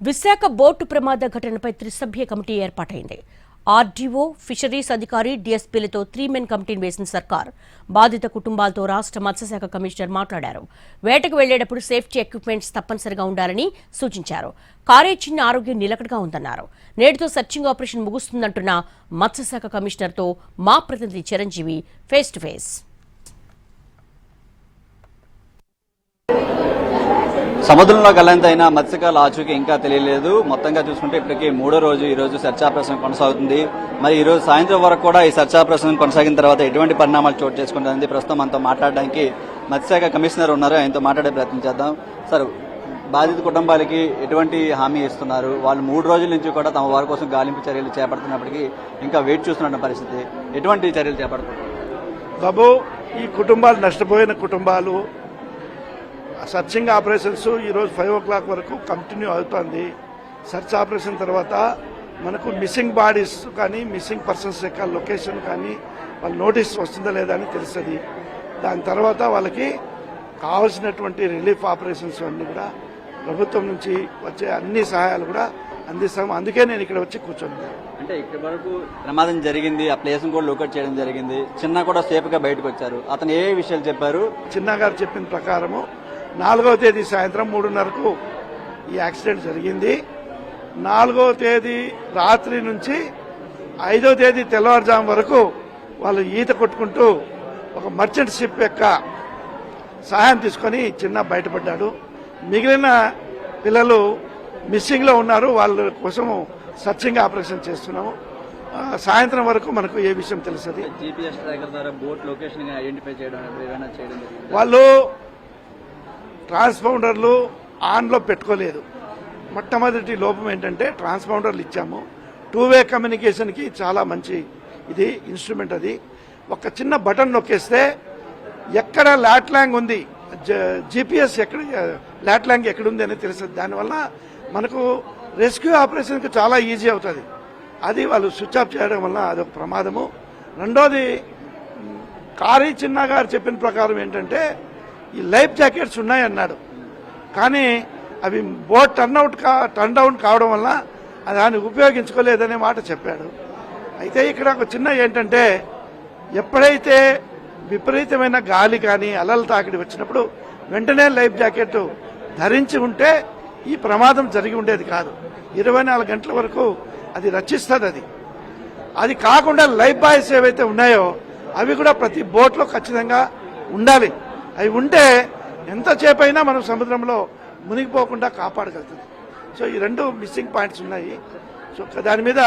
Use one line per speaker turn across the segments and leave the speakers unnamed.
Visakha boat ప్రమాద ఘటనపై త్రిసభ్య కమిటీ ఏర్పాటైంది. ఆర్డీఓ, ఫిషరీస్ అధికారి, డీఎస్పీలతో 3 మెన్ కమిటీని వేసిన సర్కార్ బాధిత కుటుంబాలతో రాష్ట్ర మత్స్యశాఖ కమిషనర్ మాట్లాడారు. వేటకు వెళ్లేటప్పుడు సేఫ్టీ ఎక్విప్మెంట్స్ తప్పనిసరిగా ఉండాలని సూచించారు. కారే చిన్న ఆరోగ్యం నిలకడగా ఉందన్నారు. నేటితో సర్చింగ్ ఆపరేషన్ ముగుస్తుందంటున్న మత్స్యశాఖ కమిషనర్తో మా ప్రతినిధి చిరంజీవి ఫేస్ టు ఫేస్.
సముద్రంలో గల్లంతైన మత్స్యకారుల ఆచూకీ ఇంకా తెలియలేదు. మొత్తంగా చూసుకుంటే ఇప్పటికీ 3వ రోజు ఈ రోజు సెర్చ్ ఆపరేషన్ కొనసాగుతుంది. మరి ఈ రోజు సాయంత్రం వరకు కూడా ఈ సెర్చ్ ఆపరేషన్ కొనసాగిన తర్వాత ఎటువంటి పరిణామాలు చోటు చేసుకుంటుంది ప్రస్తుతం మనతో మాట్లాడడానికి మత్స్యశాఖ కమిషనర్ ఉన్నారు. ఆయనతో మాట్లాడే ప్రయత్నం చేద్దాం. సార్, బాధిత కుటుంబాలకి ఎటువంటి హామీ ఇస్తున్నారు? వాళ్ళు 3 రోజుల నుంచి కూడా తమ వారి కోసం గాలింపు చర్యలు చేపడుతున్నప్పటికీ ఇంకా వెయిట్ చూస్తున్న పరిస్థితి. ఎటువంటి చర్యలు చేపడుతున్నారు
బాబు? ఈ కుటుంబాలు నష్టపోయిన కుటుంబాలు సర్చింగ్ ఆపరేషన్స్ ఈరోజు 5 o'clock వరకు కంటిన్యూ అవుతుంది. సర్చ్ ఆపరేషన్ తర్వాత మనకు మిస్సింగ్ బాడీస్ కానీ మిస్సింగ్ పర్సన్స్ యొక్క లొకేషన్ కానీ వాళ్ళ నోటీస్ వస్తుందా లేదా అని తెలుస్తుంది. దాని తర్వాత వాళ్ళకి కావాల్సినటువంటి రిలీఫ్ ఆపరేషన్స్ అన్నీ కూడా ప్రభుత్వం నుంచి వచ్చే అన్ని సహాయాలు కూడా అందిస్తాము. అందుకే నేను ఇక్కడ వచ్చి కూర్చొని.
అంటే ఇక్కడ వరకు ప్రమాదం జరిగింది, ఆ ప్లేస్ కూడా లొకేట్ చేయడం జరిగింది. చిన్న కూడా సేఫ్ గా బయటకు వచ్చారు. అతను ఏ విషయాలు చెప్పారు?
చిన్న గారు చెప్పిన ప్రకారము 4వ తేదీ సాయంత్రం 3:30కు ఈ యాక్సిడెంట్ జరిగింది. 4వ తేదీ రాత్రి నుంచి 5వ తేదీ తెల్లవారుజాము వరకు వాళ్ళు ఈత కొట్టుకుంటూ ఒక మర్చెంట్ షిప్ యొక్క సహాయం తీసుకొని చిన్న బయటపడ్డాడు. మిగిలిన పిల్లలు మిస్సింగ్ లో ఉన్నారు. వాళ్ళ కోసం సర్చింగ్ ఆపరేషన్ చేస్తున్నాము. సాయంత్రం వరకు మనకు ఏ విషయం తెలుస్తుంది.
జీపీఎస్ ట్రాకర్ ద్వారా బోట్ లొకేషన్ ఐడెంటిఫై చేయడం
వాళ్ళు ట్రాన్స్పౌండర్లు ఆన్లో పెట్టుకోలేదు. మొట్టమొదటి లోపం ఏంటంటే ట్రాన్స్పౌండర్లు ఇచ్చాము. 2-way కమ్యూనికేషన్కి చాలా మంచి ఇది ఇన్స్ట్రుమెంట్. అది ఒక చిన్న బటన్ నొక్కేస్తే ఎక్కడ లాట్లాంగ్ ఉంది, జీపీఎస్ ఎక్కడ లాట్లాంగ్ ఎక్కడుంది అనేది తెలుస్తుంది. దానివల్ల మనకు రెస్క్యూ ఆపరేషన్కి చాలా ఈజీ అవుతుంది. అది వాళ్ళు స్విచ్ ఆఫ్ చేయడం వల్ల అదొక ప్రమాదము. రెండోది, కారీ చిన్న గారు చెప్పిన ప్రకారం ఏంటంటే ఈ లైఫ్ జాకెట్స్ ఉన్నాయన్నాడు. కానీ అవి బోట్ టర్న్ డౌన్ కావడం వల్ల దాన్ని ఉపయోగించుకోలేదనే మాట చెప్పాడు. అయితే ఇక్కడ ఒక చిన్న ఏంటంటే, ఎప్పుడైతే విపరీతమైన గాలి కానీ అలల తాకిడి వచ్చినప్పుడు వెంటనే లైఫ్ జాకెట్ ధరించి ఉంటే ఈ ప్రమాదం జరిగి ఉండేది కాదు. 24 గంటల వరకు అది రక్షిస్తుంది. అది కాకుండా లైఫ్ బాయ్స్ ఏవైతే ఉన్నాయో అవి కూడా ప్రతి బోట్లో ఖచ్చితంగా ఉండాలి. అవి ఉంటే ఎంతసేపు అయినా మనం సముద్రంలో మునిగిపోకుండా కాపాడగలుగుతుంది. సో ఈ 2 మిస్సింగ్ పాయింట్స్ ఉన్నాయి. సో దాని మీద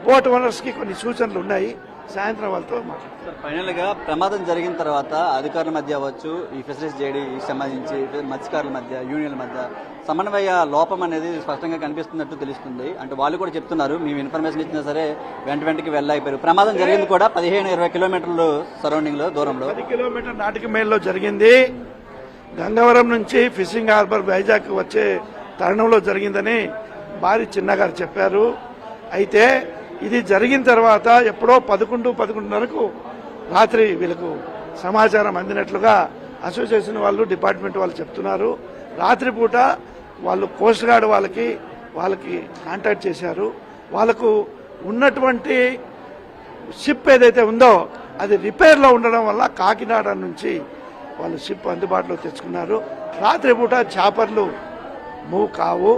బోట్ ఓనర్స్కి కొన్ని సూచనలు ఉన్నాయి. సాయంత్రం వాళ్ళతో మాట్లాడతారు.
ఫైనల్ గా ప్రమాదం జరిగిన తర్వాత అధికారుల మధ్య అవ్వచ్చు, ఈ ఫిషరీస్ జేడీ సంబంధించి మత్స్యకారుల మధ్య, యూనియన్ల మధ్య సమన్వయ లోపం అనేది స్పష్టంగా కనిపిస్తున్నట్టు తెలుస్తుంది. అంటే వాళ్ళు కూడా చెప్తున్నారు, మేము ఇన్ఫర్మేషన్ ఇచ్చినా సరే వెంటకి వెళ్ళైపోయారు. ప్రమాదం జరిగింది కూడా 15-20 కిలోమీటర్లు సరౌండింగ్ లో దూరంలో
10 కిలోమీటర్ నాటిక మేల్లో జరిగింది. గంగవరం నుంచి ఫిషింగ్ హార్బర్ వైజాగ్ వచ్చే తరుణంలో జరిగిందని భారీ చిన్నగారు చెప్పారు. అయితే ఇది జరిగిన తర్వాత ఎప్పుడో 11-11:30కు రాత్రి వీళ్ళకు సమాచారం అందినట్లుగా అసోసియేషన్ వాళ్ళు, డిపార్ట్మెంట్ వాళ్ళు చెప్తున్నారు. రాత్రిపూట వాళ్ళు కోస్ట్ గార్డ్ వాళ్ళకి కాంటాక్ట్ చేశారు. వాళ్ళకు ఉన్నటువంటి షిప్ ఏదైతే ఉందో అది రిపేర్లో ఉండడం వల్ల కాకినాడ నుంచి వాళ్ళు షిప్ అందుబాటులో తెచ్చుకున్నారు. రాత్రిపూట చాపర్లు మూవ్ కావు.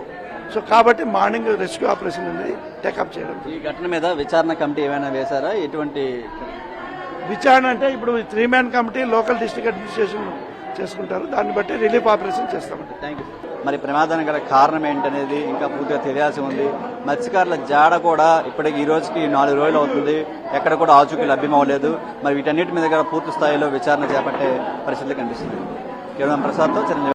సో కాబట్టి మార్నింగ్ రెస్క్యూ ఆపరేషన్ అనేది టేకప్ చేయడం.
ఈ ఘటన మీద విచారణ కమిటీ ఏమైనా వేశారా? ఎటువంటి
విచారణ అంటే ఇప్పుడు 3 men committee local district administration చేసుకుంటారు. దాన్ని బట్టి రిలీఫ్ ఆపరేషన్ చేస్తామండి.
Thank you. మరి ప్రమాదానికి గల కారణం ఏంటనేది ఇంకా పూర్తిగా తెలియాల్సి ఉంది. మత్స్యకారుల జాడ కూడా ఇప్పటికి ఈ రోజుకి 4 రోజులు అవుతుంది. ఎక్కడ కూడా ఆచూకీ లభ్యమవ్వలేదు. మరి వీటన్నిటి మీద కూడా పూర్తి స్థాయిలో విచారణ చేపట్టే పరిస్థితి కనిపిస్తుంది. కేవలం ప్రసాద్తో చిరంజీవి.